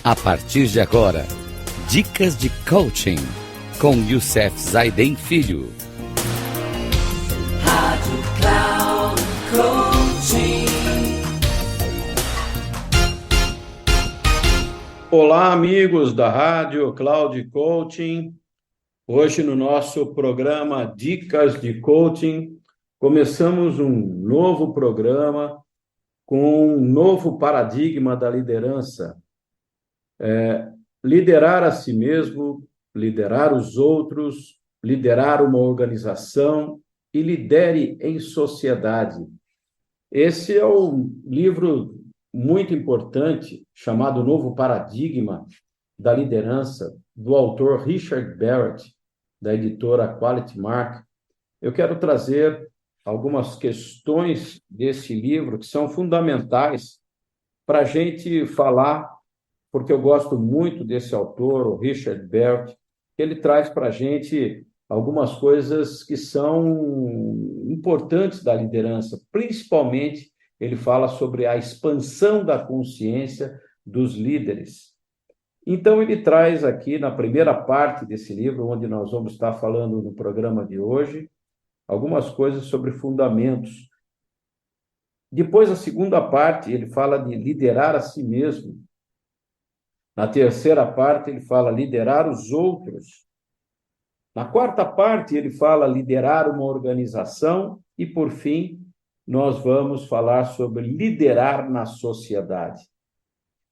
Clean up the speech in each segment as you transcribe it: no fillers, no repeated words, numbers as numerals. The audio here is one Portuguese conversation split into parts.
A partir de agora, dicas de coaching com Youssef Zaiden Filho. Rádio Cloud Coaching. Olá, amigos da Rádio Cloud Coaching. Hoje, no nosso programa Dicas de Coaching, começamos um novo programa com um novo paradigma da liderança. Liderar a si mesmo, liderar os outros, liderar uma organização e lidere em sociedade. Esse é um livro muito importante, chamado Novo Paradigma da Liderança, do autor Richard Barrett, da editora Quality Mark. Eu quero trazer algumas questões desse livro que são fundamentais para a gente falar, porque eu gosto muito desse autor, o Richard Barrett. Ele traz para a gente algumas coisas que são importantes da liderança, principalmente ele fala sobre a expansão da consciência dos líderes. Então, ele traz aqui, na primeira parte desse livro, onde nós vamos estar falando no programa de hoje, algumas coisas sobre fundamentos. Depois, a segunda parte, ele fala de liderar a si mesmo. Na terceira parte, ele fala liderar os outros. Na quarta parte, ele fala liderar uma organização. E, por fim, nós vamos falar sobre liderar na sociedade.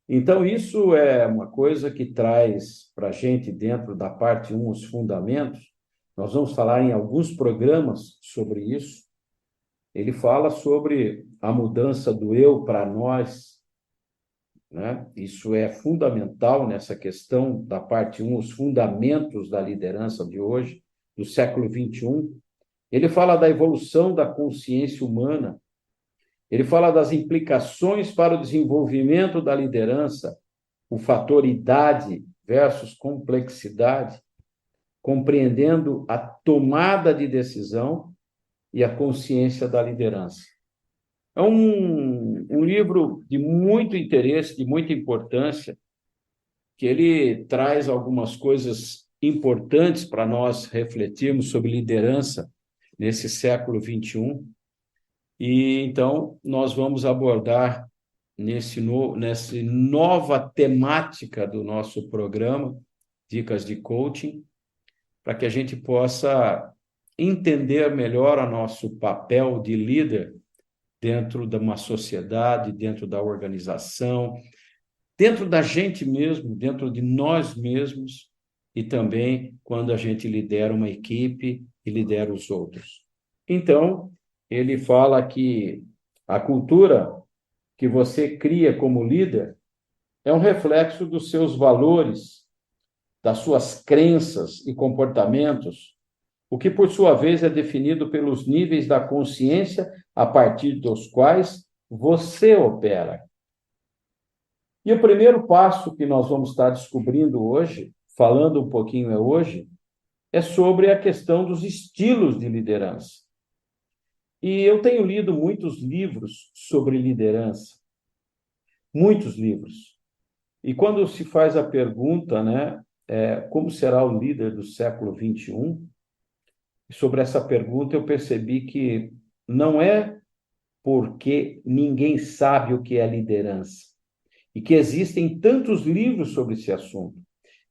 Então, isso é uma coisa que traz para a gente, dentro da parte 1, os fundamentos. Nós vamos falar em alguns programas sobre isso. Ele fala sobre a mudança do eu para nós, né? Isso é fundamental nessa questão da parte 1, os fundamentos da liderança de hoje, do século XXI. Ele fala da evolução da consciência humana. Ele fala das implicações para o desenvolvimento da liderança, o fator idade versus complexidade, compreendendo a tomada de decisão e a consciência da liderança. É um livro de muito interesse, de muita importância, que ele traz algumas coisas importantes para nós refletirmos sobre liderança nesse século XXI. E, então, nós vamos abordar nessa nova temática do nosso programa, Dicas de Coaching, para que a gente possa entender melhor o nosso papel de líder dentro de uma sociedade, dentro da organização, dentro da gente mesmo, dentro de nós mesmos, e também quando a gente lidera uma equipe e lidera os outros. Então, ele fala que a cultura que você cria como líder é um reflexo dos seus valores, das suas crenças e comportamentos, o que, por sua vez, é definido pelos níveis da consciência a partir dos quais você opera. E o primeiro passo que nós vamos estar descobrindo hoje, falando um pouquinho hoje, é sobre a questão dos estilos de liderança. E eu tenho lido muitos livros sobre liderança, muitos livros. E quando se faz a pergunta, né, como será o líder do século XXI? Sobre essa pergunta eu percebi que não é porque ninguém sabe o que é liderança e que existem tantos livros sobre esse assunto.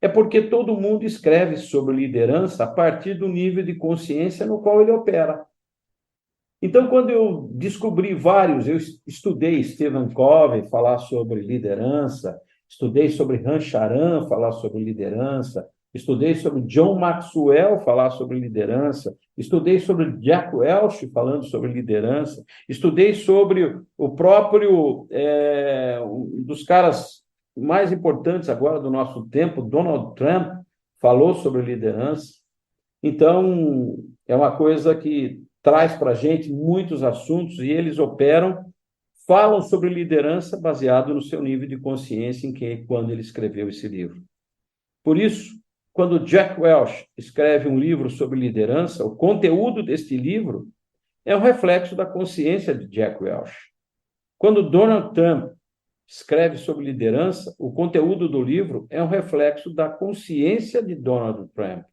É porque todo mundo escreve sobre liderança a partir do nível de consciência no qual ele opera. Então, quando eu descobri vários, eu estudei Stephen Covey falar sobre liderança, estudei sobre Ram Charan falar sobre liderança, estudei sobre John Maxwell falar sobre liderança, estudei sobre Jack Welch falando sobre liderança, estudei sobre o próprio, um dos caras mais importantes agora do nosso tempo, Donald Trump, falou sobre liderança. Então, é uma coisa que traz para a gente muitos assuntos e eles falam sobre liderança baseado no seu nível de consciência quando ele escreveu esse livro. Por isso, quando Jack Welch escreve um livro sobre liderança, o conteúdo deste livro é um reflexo da consciência de Jack Welch. Quando Donald Trump escreve sobre liderança, o conteúdo do livro é um reflexo da consciência de Donald Trump.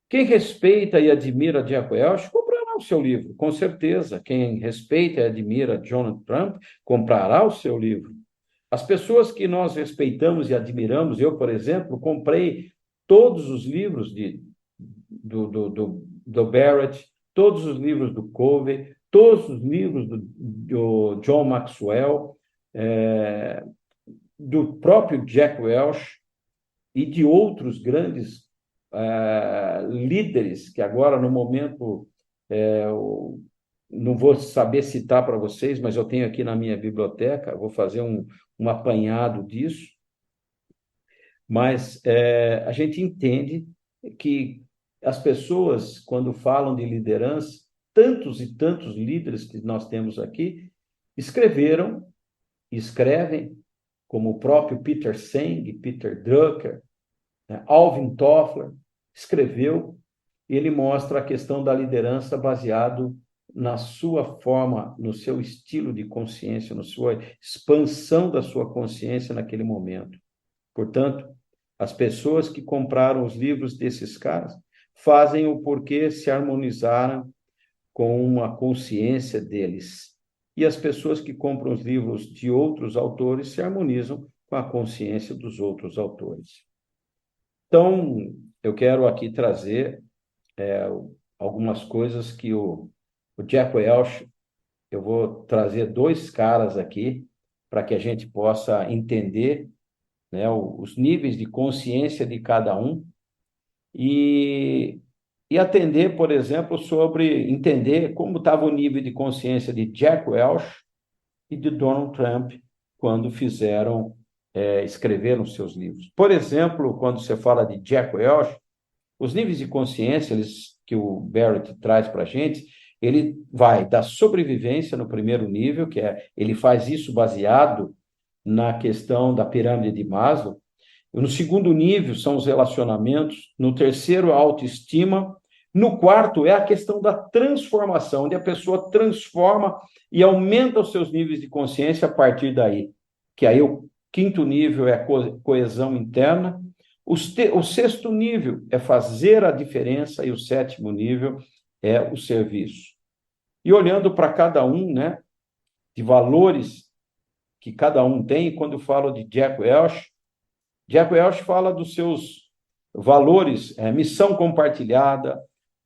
Quem respeita e admira Jack Welch comprará o seu livro, com certeza. Quem respeita e admira Donald Trump comprará o seu livro. As pessoas que nós respeitamos e admiramos, eu, por exemplo, comprei todos os livros do Barrett, todos os livros do Covey, todos os livros do John Maxwell, do próprio Jack Welch e de outros grandes líderes, que agora, no momento, não vou saber citar para vocês, mas eu tenho aqui na minha biblioteca, vou fazer um apanhado disso, mas a gente entende que as pessoas, quando falam de liderança, tantos e tantos líderes que nós temos aqui, escreveram, escrevem, como o próprio Peter Senge, Peter Drucker, né? Alvin Toffler, escreveu, e ele mostra a questão da liderança baseado na sua forma, no seu estilo de consciência, na sua expansão da sua consciência naquele momento. Portanto, as pessoas que compraram os livros desses caras fazem o porquê se harmonizaram com a consciência deles. E as pessoas que compram os livros de outros autores se harmonizam com a consciência dos outros autores. Então, eu quero aqui trazer algumas coisas que o Jack Welch, eu vou trazer dois caras aqui para que a gente possa entender, né, os níveis de consciência de cada um e atender, por exemplo, sobre entender como estava o nível de consciência de Jack Welch e de Donald Trump quando escreveram seus livros. Por exemplo, quando você fala de Jack Welch, os níveis de consciência que o Barrett traz para a gente, ele vai da sobrevivência no primeiro nível, ele faz isso baseado na questão da pirâmide de Maslow. No segundo nível são os relacionamentos, no terceiro a autoestima, no quarto é a questão da transformação, onde a pessoa transforma e aumenta os seus níveis de consciência a partir daí, que aí o quinto nível é a coesão interna, o sexto nível é fazer a diferença e o sétimo nível é o serviço. E olhando para cada um, né, de valores que cada um tem, quando eu falo de Jack Welch fala dos seus valores, missão compartilhada,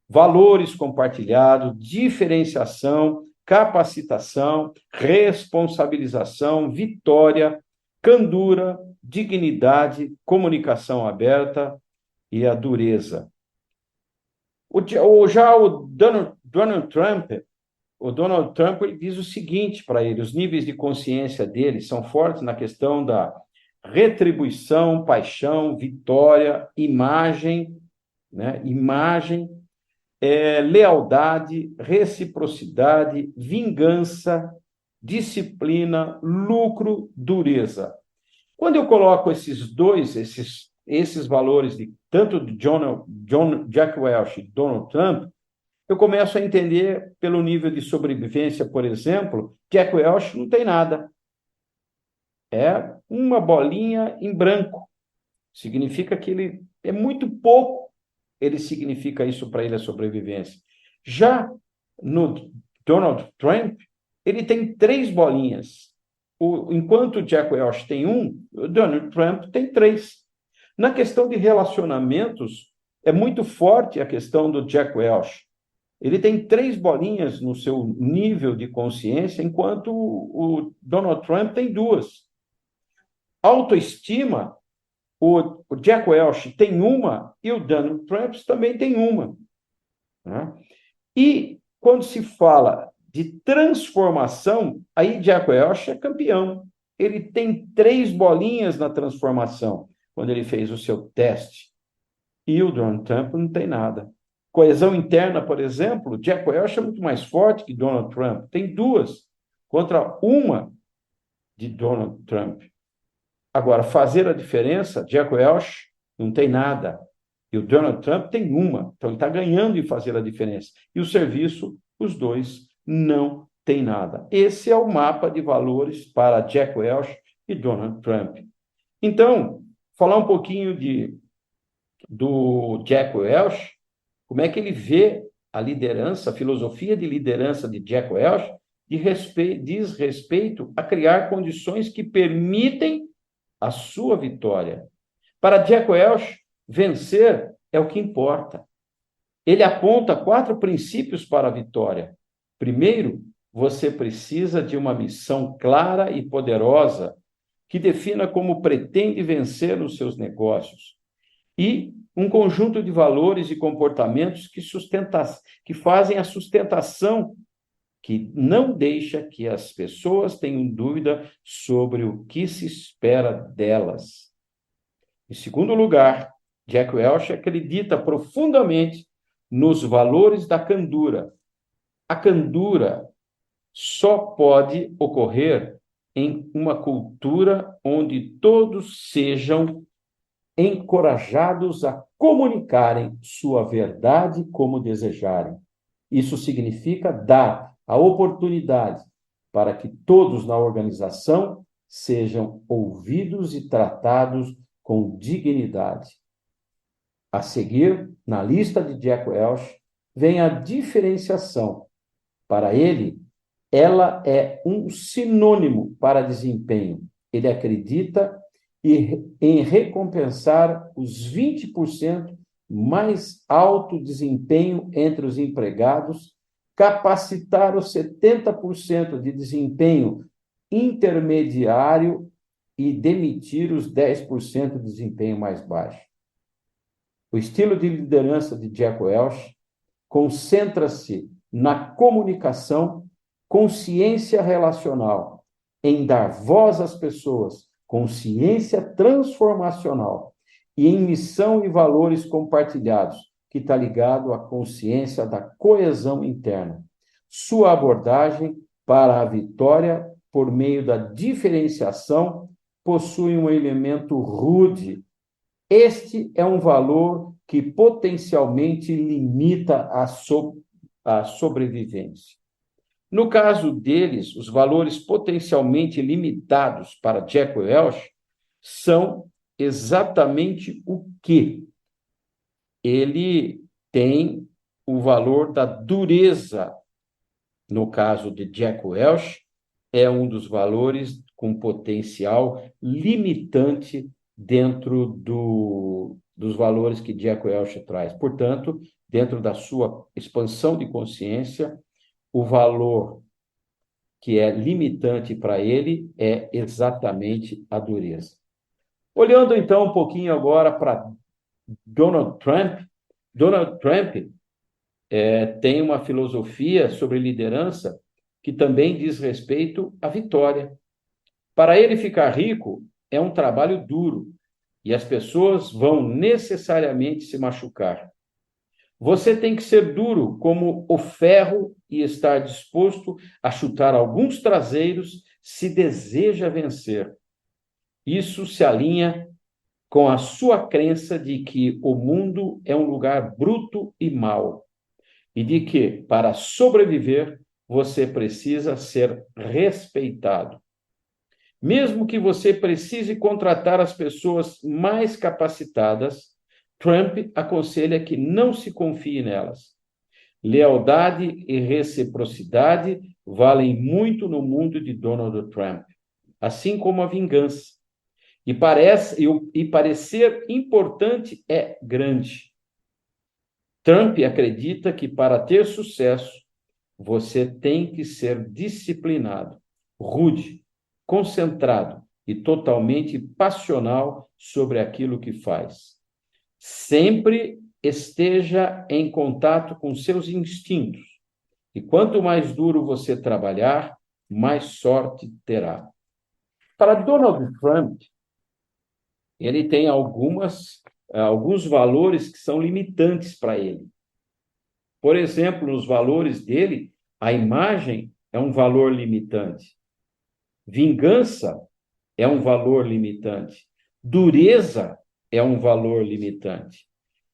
valores compartilhados, diferenciação, capacitação, responsabilização, vitória, candura, dignidade, comunicação aberta e a dureza. Já o Donald Trump ele diz o seguinte para ele: os níveis de consciência dele são fortes na questão da retribuição, paixão, vitória, imagem, né? Lealdade, reciprocidade, vingança, disciplina, lucro, dureza. Quando eu coloco esses valores de tanto de Jack Welch e Donald Trump, eu começo a entender pelo nível de sobrevivência, por exemplo, Jack Welch não tem nada. É uma bolinha em branco. Significa que ele é muito pouco, ele significa isso para ele a sobrevivência. Já no Donald Trump, ele tem 3 bolinhas. Enquanto o Jack Welch tem 1, o Donald Trump tem 3. Na questão de relacionamentos, é muito forte a questão do Jack Welch. Ele tem 3 bolinhas no seu nível de consciência, enquanto o Donald Trump tem 2. Autoestima, o Jack Welch tem 1 e o Donald Trump também tem 1. Né? E quando se fala de transformação, aí Jack Welch é campeão. Ele tem 3 bolinhas na transformação, quando ele fez o seu teste. E o Donald Trump não tem nada. Coesão interna, por exemplo, Jack Welch é muito mais forte que Donald Trump. Tem 2 contra 1 de Donald Trump. Agora, fazer a diferença, Jack Welch não tem nada. E o Donald Trump tem 1. Então, ele está ganhando em fazer a diferença. E o serviço, os dois não tem nada. Esse é o mapa de valores para Jack Welch e Donald Trump. Então, falar um pouquinho do Jack Welch, como é que ele vê a liderança, a filosofia de liderança de Jack Welch, diz respeito a criar condições que permitem a sua vitória. Para Jack Welch, vencer é o que importa. Ele aponta 4 princípios para a vitória. Primeiro, você precisa de uma missão clara e poderosa que defina como pretende vencer nos seus negócios. E um conjunto de valores e comportamentos que fazem a sustentação, que não deixa que as pessoas tenham dúvida sobre o que se espera delas. Em segundo lugar, Jack Welch acredita profundamente nos valores da candura. A candura só pode ocorrer em uma cultura onde todos sejam encorajados a comunicarem sua verdade como desejarem. Isso significa dar a oportunidade para que todos na organização sejam ouvidos e tratados com dignidade. A seguir, na lista de Jack Welch, vem a diferenciação. Para ele, ela é um sinônimo para desempenho. Ele acredita em recompensar os 20% mais alto desempenho entre os empregados, capacitar os 70% de desempenho intermediário e demitir os 10% de desempenho mais baixo. O estilo de liderança de Jack Welch concentra-se na comunicação, consciência relacional, em dar voz às pessoas, consciência transformacional e em missão e valores compartilhados, que está ligado à consciência da coesão interna. Sua abordagem para a vitória por meio da diferenciação possui um elemento rude. Este é um valor que potencialmente limita a sobrevivência. No caso deles, os valores potencialmente limitados para Jack Welch são exatamente o quê? Ele tem o valor da dureza. No caso de Jack Welch, é um dos valores com potencial limitante dentro dos valores que Jack Welch traz. Portanto, dentro da sua expansão de consciência, o valor que é limitante para ele é exatamente a dureza. Olhando, então, um pouquinho agora para Donald Trump. Donald Trump tem uma filosofia sobre liderança que também diz respeito à vitória. Para ele ficar rico é um trabalho duro e as pessoas vão necessariamente se machucar. Você tem que ser duro como o ferro e estar disposto a chutar alguns traseiros se deseja vencer. Isso se alinha com a sua crença de que o mundo é um lugar bruto e mau e de que, para sobreviver, você precisa ser respeitado. Mesmo que você precise contratar as pessoas mais capacitadas, Trump aconselha que não se confie nelas. Lealdade e reciprocidade valem muito no mundo de Donald Trump, assim como a vingança. E parecer importante é grande. Trump acredita que para ter sucesso, você tem que ser disciplinado, rude, concentrado e totalmente passional sobre aquilo que faz. Sempre esteja em contato com seus instintos. E quanto mais duro você trabalhar, mais sorte terá. Para Donald Trump, ele tem alguns valores que são limitantes para ele. Por exemplo, nos valores dele, a imagem é um valor limitante. Vingança é um valor limitante. Dureza é um valor limitante.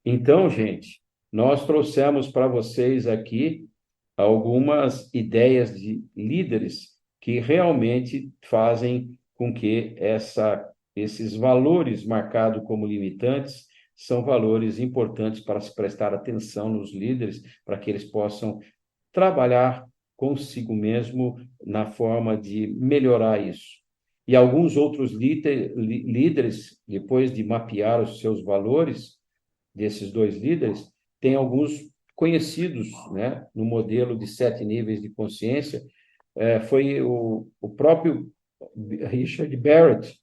Então, gente, nós trouxemos para vocês aqui algumas ideias de líderes que realmente fazem com que esses valores marcados como limitantes são valores importantes para se prestar atenção nos líderes, para que eles possam trabalhar consigo mesmo na forma de melhorar isso. E alguns outros líderes, depois de mapear os seus valores, desses dois líderes, tem alguns conhecidos, né, no modelo de 7 níveis de consciência. Foi o próprio Richard Barrett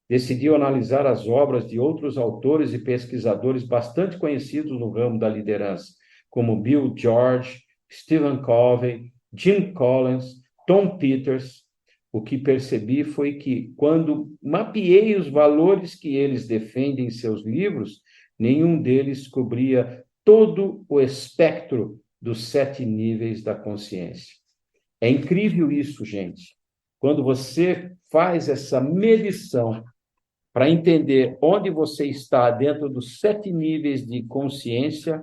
decidiu analisar as obras de outros autores e pesquisadores bastante conhecidos no ramo da liderança, como Bill George, Stephen Covey, Jim Collins, Tom Peters. O que percebi foi que, quando mapeei os valores que eles defendem em seus livros, nenhum deles cobria todo o espectro dos 7 níveis da consciência. É incrível isso, gente. Quando você faz essa medição para entender onde você está dentro dos 7 níveis de consciência,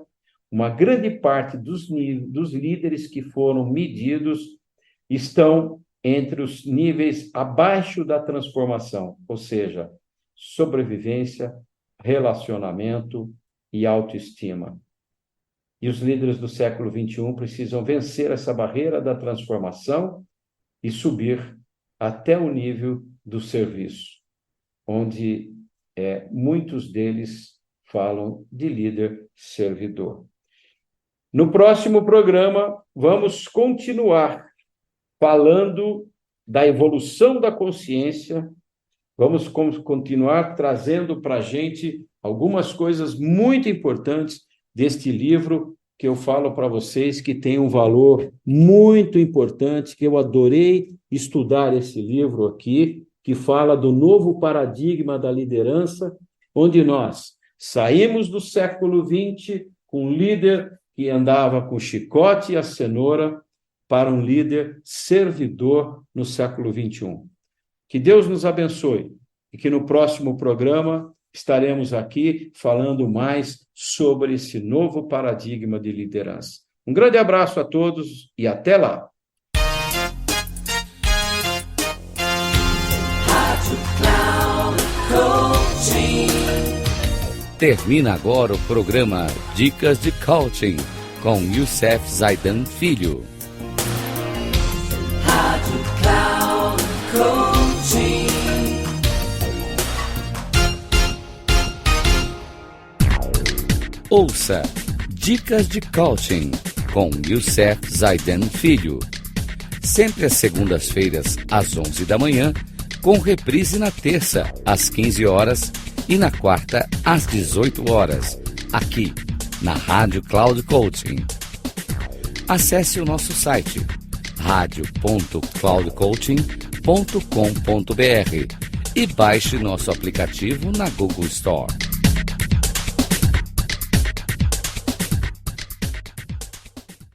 uma grande parte dos líderes que foram medidos estão entre os níveis abaixo da transformação, ou seja, sobrevivência, relacionamento e autoestima. E os líderes do século XXI precisam vencer essa barreira da transformação e subir até o nível do serviço, onde muitos deles falam de líder servidor. No próximo programa, vamos continuar falando da evolução da consciência, vamos continuar trazendo para a gente algumas coisas muito importantes deste livro, que eu falo para vocês que tem um valor muito importante, que eu adorei estudar esse livro aqui, que fala do novo paradigma da liderança, onde nós saímos do século XX com um líder que andava com o chicote e a cenoura para um líder servidor no século XXI. Que Deus nos abençoe e que no próximo programa estaremos aqui falando mais sobre esse novo paradigma de liderança. Um grande abraço a todos e até lá! Termina agora o programa Dicas de Coaching com Youssef Zaidan Filho. Rádio Cloud Coaching. Ouça Dicas de Coaching com Youssef Zaidan Filho. Sempre às segundas-feiras, às 11 da manhã, com reprise na terça, às 15 horas e na quarta, às 18 horas, aqui na Rádio Cloud Coaching. Acesse o nosso site radio.cloudcoaching.com.br e baixe nosso aplicativo na Google Store.